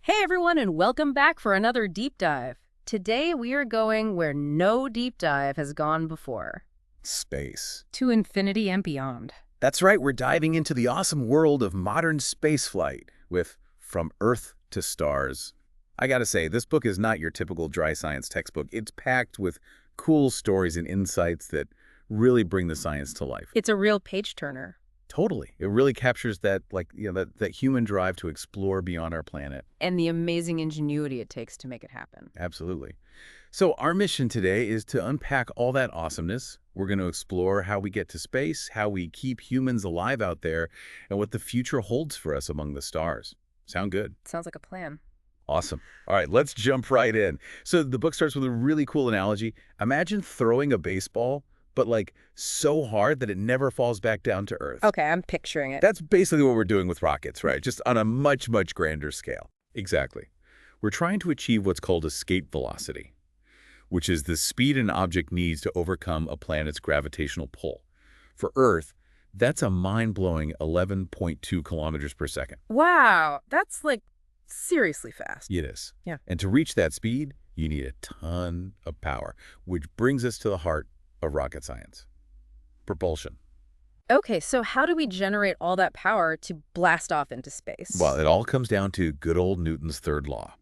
Hey everyone, and welcome back for another deep dive. Today we are going where no deep dive has gone before. Space. To infinity and beyond. That's right, we're diving into the awesome world of modern spaceflight with From Earth to Stars. I gotta say, this book is not your typical dry science textbook. It's packed with cool stories and insights that really bring the science to life. It's a real page-turner. Totally. It really captures that human drive to explore beyond our planet. And the amazing ingenuity it takes to make it happen. Absolutely. So our mission today is to unpack all that awesomeness. We're going to explore how we get to space, how we keep humans alive out there, and what the future holds for us among the stars. Sound good? Sounds like a plan. Awesome. All right, let's jump right in. So the book starts with a really cool analogy. Imagine throwing a baseball, but like so hard that it never falls back down to Earth. Okay, I'm picturing it. That's basically what we're doing with rockets, right? Just on a much, much grander scale. Exactly. We're trying to achieve what's called escape velocity, which is the speed an object needs to overcome a planet's gravitational pull. For Earth, that's a mind-blowing 11.2 kilometers per second. Wow, that's like seriously fast. It is. Yeah. And to reach that speed, you need a ton of power, which brings us to the heart of rocket science. Propulsion. Okay, so how do we generate all that power to blast off into space? Well, it all comes down to good old Newton's third law.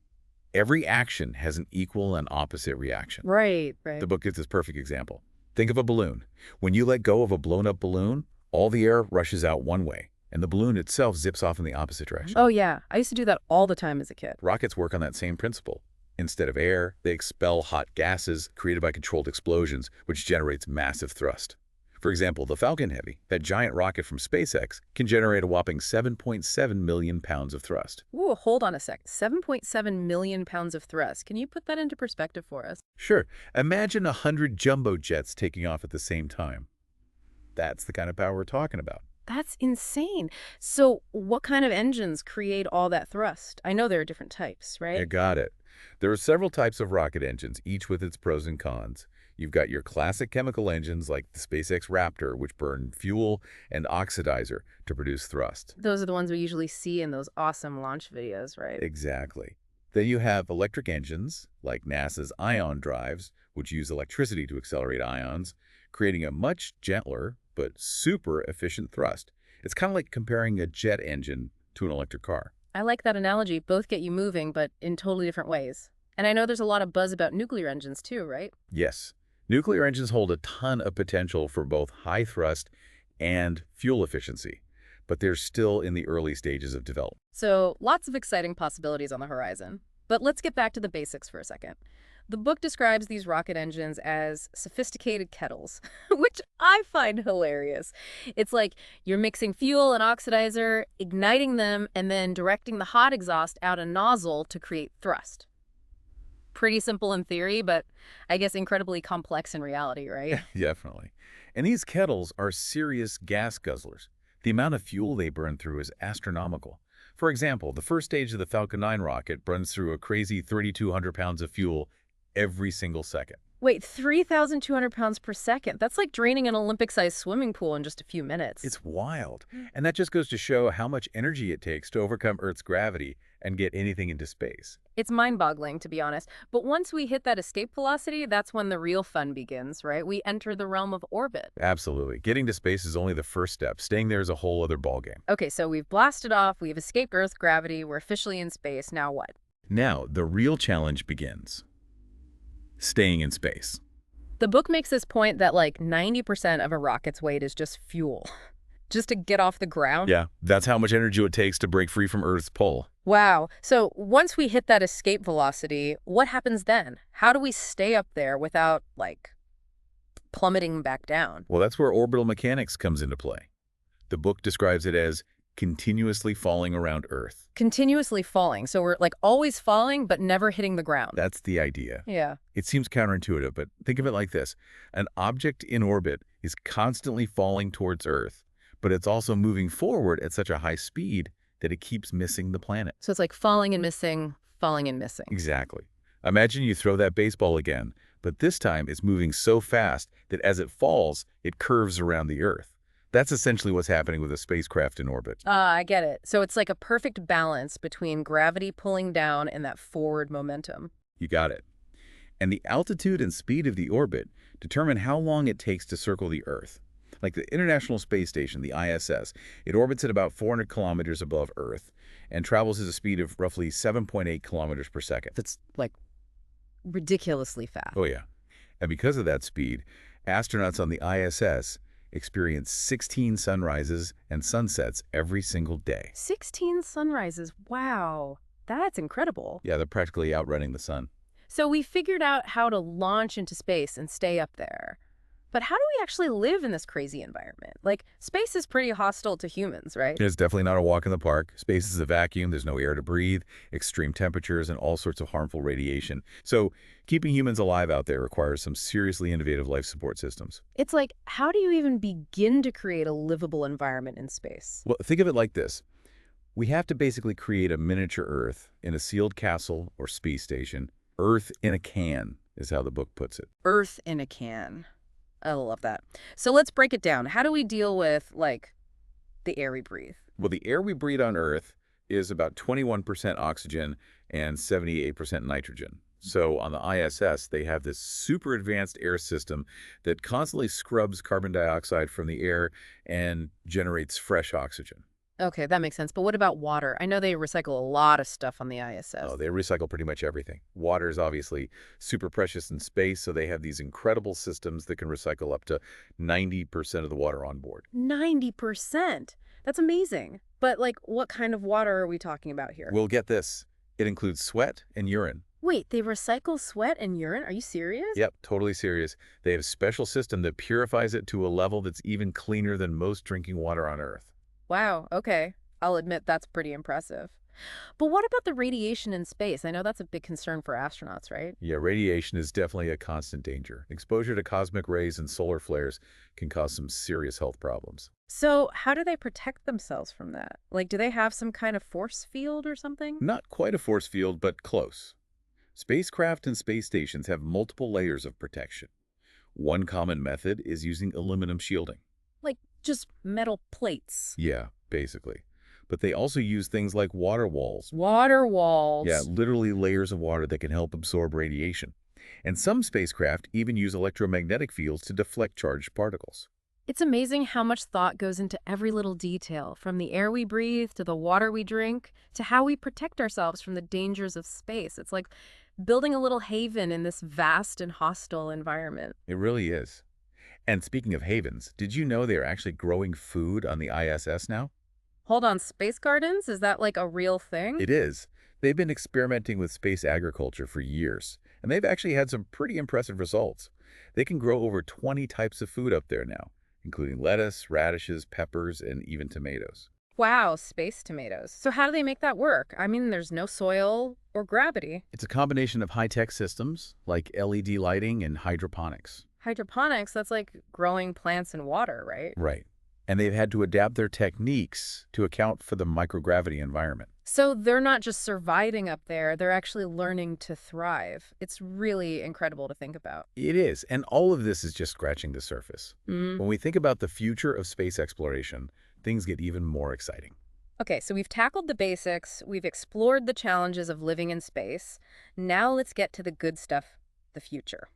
Every action has an equal and opposite reaction. Right. The book gives this perfect example. Think of a balloon. When you let go of a blown-up balloon, all the air rushes out one way, and the balloon itself zips off in the opposite direction. Oh yeah, I used to do that all the time as a kid. Rockets work on that same principle. Instead of air, they expel hot gases created by controlled explosions, which generates massive thrust. For example, the Falcon Heavy, that giant rocket from SpaceX, can generate a whopping 7.7 million pounds of thrust. Ooh, hold on a sec. 7.7 million pounds of thrust. Can you put that into perspective for us? Sure, imagine 100 jumbo jets taking off at the same time. That's the kind of power we're talking about. That's insane. So what kind of engines create all that thrust? I know there are different types, right? You got it. There are several types of rocket engines, each with its pros and cons. You've got your classic chemical engines like the SpaceX Raptor, which burn fuel and oxidizer to produce thrust. Those are the ones we usually see in those awesome launch videos, right? Exactly. Then you have electric engines like NASA's ion drives, which use electricity to accelerate ions, creating a much gentler but super efficient thrust. It's kind of like comparing a jet engine to an electric car. I like that analogy. Both get you moving, but in totally different ways. And I know there's a lot of buzz about nuclear engines too, right? Yes. Nuclear engines hold a ton of potential for both high thrust and fuel efficiency, but they're still in the early stages of development. So lots of exciting possibilities on the horizon. But let's get back to the basics for a second. The book describes these rocket engines as sophisticated kettles, which I find hilarious. It's like you're mixing fuel and oxidizer, igniting them, and then directing the hot exhaust out a nozzle to create thrust. Pretty simple in theory, but I guess incredibly complex in reality, right? Definitely. And these kettles are serious gas guzzlers. The amount of fuel they burn through is astronomical. For example, the first stage of the Falcon 9 rocket burns through a crazy 3,200 pounds of fuel every single second. Wait, 3,200 pounds per second? That's like draining an Olympic-sized swimming pool in just a few minutes. It's wild. And that just goes to show how much energy it takes to overcome Earth's gravity and get anything into space. It's mind-boggling, to be honest. But once we hit that escape velocity, that's when the real fun begins, right? We enter the realm of orbit. Absolutely. Getting to space is only the first step. Staying there is a whole other ballgame. Okay, so we've blasted off, we've escaped Earth's gravity, we're officially in space. Now what? Now, the real challenge begins. Staying in space. The book makes this point that like 90% of a rocket's weight is just fuel. Just to get off the ground? Yeah, that's how much energy it takes to break free from Earth's pull. Wow. So once we hit that escape velocity, what happens then? How do we stay up there without, like, plummeting back down? Well, that's where orbital mechanics comes into play. The book describes it as continuously falling around Earth. Continuously falling. So we're like always falling, but never hitting the ground. That's the idea. Yeah. It seems counterintuitive, but think of it like this. An object in orbit is constantly falling towards Earth, but it's also moving forward at such a high speed that it keeps missing the planet. So it's like falling and missing, falling and missing. Exactly. Imagine you throw that baseball again, but this time it's moving so fast that as it falls, it curves around the Earth. That's essentially what's happening with a spacecraft in orbit. Ah, I get it. So it's like a perfect balance between gravity pulling down and that forward momentum. You got it. And the altitude and speed of the orbit determine how long it takes to circle the Earth. Like the International Space Station, the ISS, it orbits at about 400 kilometers above Earth and travels at a speed of roughly 7.8 kilometers per second. That's like ridiculously fast. Oh, yeah. And because of that speed, astronauts on the ISS experience 16 sunrises and sunsets every single day. 16 sunrises. Wow. That's incredible. Yeah, they're practically outrunning the sun. So we figured out how to launch into space and stay up there. But how do we actually live in this crazy environment? Like, space is pretty hostile to humans, right? It's definitely not a walk in the park. Space is a vacuum. There's no air to breathe, extreme temperatures, and all sorts of harmful radiation. So keeping humans alive out there requires some seriously innovative life support systems. It's like, how do you even begin to create a livable environment in space? Well, think of it like this. We have to basically create a miniature Earth in a sealed castle or space station. Earth in a can is how the book puts it. Earth in a can. I love that. So let's break it down. How do we deal with, like, the air we breathe? Well, the air we breathe on Earth is about 21% oxygen and 78% nitrogen. So on the ISS, they have this super advanced air system that constantly scrubs carbon dioxide from the air and generates fresh oxygen. Okay, that makes sense. But what about water? I know they recycle a lot of stuff on the ISS. Oh, they recycle pretty much everything. Water is obviously super precious in space, so they have these incredible systems that can recycle up to 90% of the water on board. 90%? That's amazing. But, like, what kind of water are we talking about here? We'll get this. It includes sweat and urine. Wait, they recycle sweat and urine? Are you serious? Yep, totally serious. They have a special system that purifies it to a level that's even cleaner than most drinking water on Earth. Wow, okay. I'll admit that's pretty impressive. But what about the radiation in space? I know that's a big concern for astronauts, right? Yeah, radiation is definitely a constant danger. Exposure to cosmic rays and solar flares can cause some serious health problems. So how do they protect themselves from that? Like, do they have some kind of force field or something? Not quite a force field, but close. Spacecraft and space stations have multiple layers of protection. One common method is using aluminum shielding. Like, just metal plates. Yeah, basically. But they also use things like water walls. Water walls. Yeah, literally layers of water that can help absorb radiation. And some spacecraft even use electromagnetic fields to deflect charged particles. It's amazing how much thought goes into every little detail, from the air we breathe to the water we drink to how we protect ourselves from the dangers of space. It's like building a little haven in this vast and hostile environment. It really is. And speaking of havens, did you know they are actually growing food on the ISS now? Hold on, space gardens? Is that like a real thing? It is. They've been experimenting with space agriculture for years, and they've actually had some pretty impressive results. They can grow over 20 types of food up there now, including lettuce, radishes, peppers, and even tomatoes. Wow, space tomatoes. So how do they make that work? I mean, there's no soil or gravity. It's a combination of high-tech systems like LED lighting and hydroponics. Hydroponics, that's like growing plants in water, right? Right. And they've had to adapt their techniques to account for the microgravity environment. So they're not just surviving up there, they're actually learning to thrive. It's really incredible to think about. It is, and all of this is just scratching the surface. Mm. When we think about the future of space exploration, things get even more exciting. Okay, so we've tackled the basics, we've explored the challenges of living in space. Now let's get to the good stuff, the future.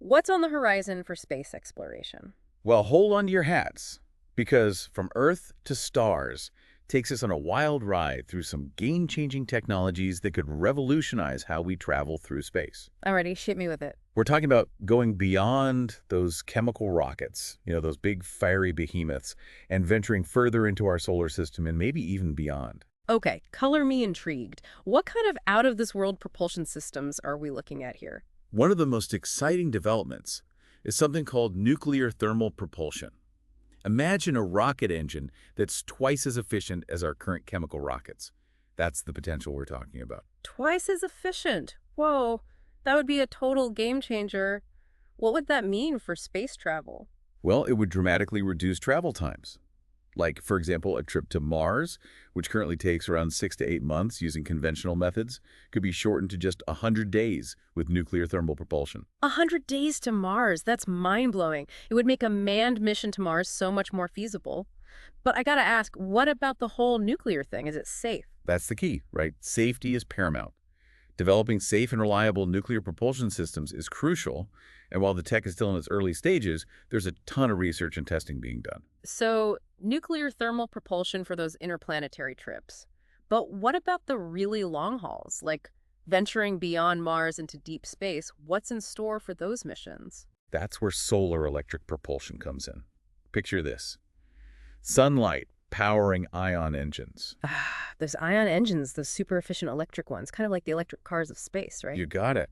What's on the horizon for space exploration? Well, hold on to your hats, because from Earth to stars takes us on a wild ride through some game-changing technologies that could revolutionize how we travel through space. Alrighty, shoot me with it. We're talking about going beyond those chemical rockets, those big fiery behemoths, and venturing further into our solar system and maybe even beyond. Okay, color me intrigued. What kind of out-of-this-world propulsion systems are we looking at here? One of the most exciting developments is something called nuclear thermal propulsion. Imagine a rocket engine that's twice as efficient as our current chemical rockets. That's the potential we're talking about. Twice as efficient. Whoa, that would be a total game changer. What would that mean for space travel? Well, it would dramatically reduce travel times. Like, for example, a trip to Mars, which currently takes around 6 to 8 months using conventional methods, could be shortened to just 100 days with nuclear thermal propulsion. 100 days to Mars. That's mind-blowing. It would make a manned mission to Mars so much more feasible. But I gotta ask, what about the whole nuclear thing? Is it safe? That's the key, right? Safety is paramount. Developing safe and reliable nuclear propulsion systems is crucial, and while the tech is still in its early stages, there's a ton of research and testing being done. So, nuclear thermal propulsion for those interplanetary trips. But what about the really long hauls, like venturing beyond Mars into deep space? What's in store for those missions? That's where solar electric propulsion comes in. Picture this. Sunlight powering ion engines. Ah, those ion engines, those super efficient electric ones, kind of like the electric cars of space, right? You got it.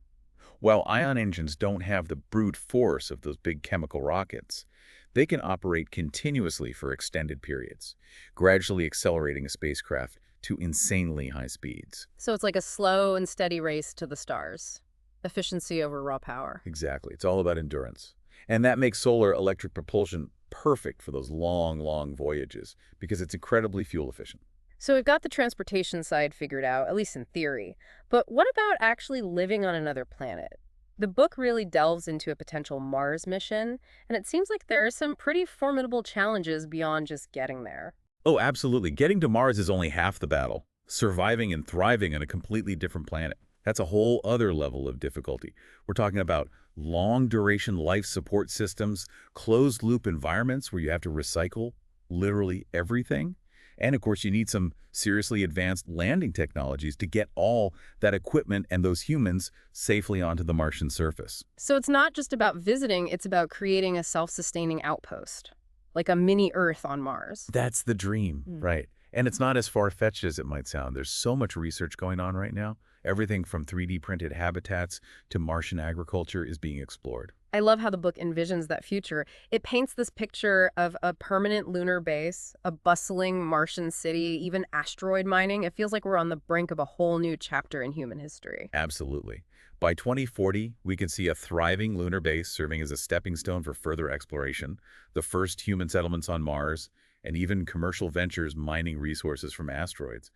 While ion engines don't have the brute force of those big chemical rockets, they can operate continuously for extended periods, gradually accelerating a spacecraft to insanely high speeds. So it's like a slow and steady race to the stars. Efficiency over raw power. Exactly. It's all about endurance. And that makes solar electric propulsion perfect for those long, long voyages because it's incredibly fuel efficient. So we've got the transportation side figured out, at least in theory. But what about actually living on another planet? The book really delves into a potential Mars mission, and it seems like there are some pretty formidable challenges beyond just getting there. Oh, absolutely. Getting to Mars is only half the battle. Surviving and thriving on a completely different planet. That's a whole other level of difficulty. We're talking about long-duration life support systems, closed-loop environments where you have to recycle literally everything. And of course, you need some seriously advanced landing technologies to get all that equipment and those humans safely onto the Martian surface. So it's not just about visiting, it's about creating a self-sustaining outpost, like a mini Earth on Mars. That's the dream, Hmm. right? And it's not as far-fetched as it might sound. There's so much research going on right now. Everything from 3D printed habitats to Martian agriculture is being explored. I love how the book envisions that future. It paints this picture of a permanent lunar base, a bustling Martian city, even asteroid mining. It feels like we're on the brink of a whole new chapter in human history. Absolutely. By 2040, we can see a thriving lunar base serving as a stepping stone for further exploration, the first human settlements on Mars, and even commercial ventures mining resources from asteroids.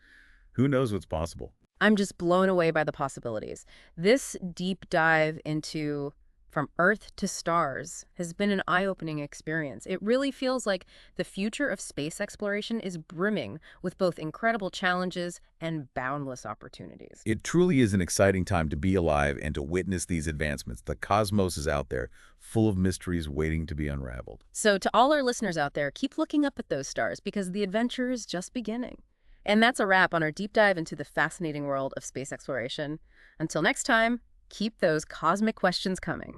Who knows what's possible? I'm just blown away by the possibilities. This deep dive into from Earth to stars has been an eye-opening experience. It really feels like the future of space exploration is brimming with both incredible challenges and boundless opportunities. It truly is an exciting time to be alive and to witness these advancements. The cosmos is out there, full of mysteries waiting to be unraveled. So to all our listeners out there, keep looking up at those stars because the adventure is just beginning. And that's a wrap on our deep dive into the fascinating world of space exploration. Until next time, keep those cosmic questions coming.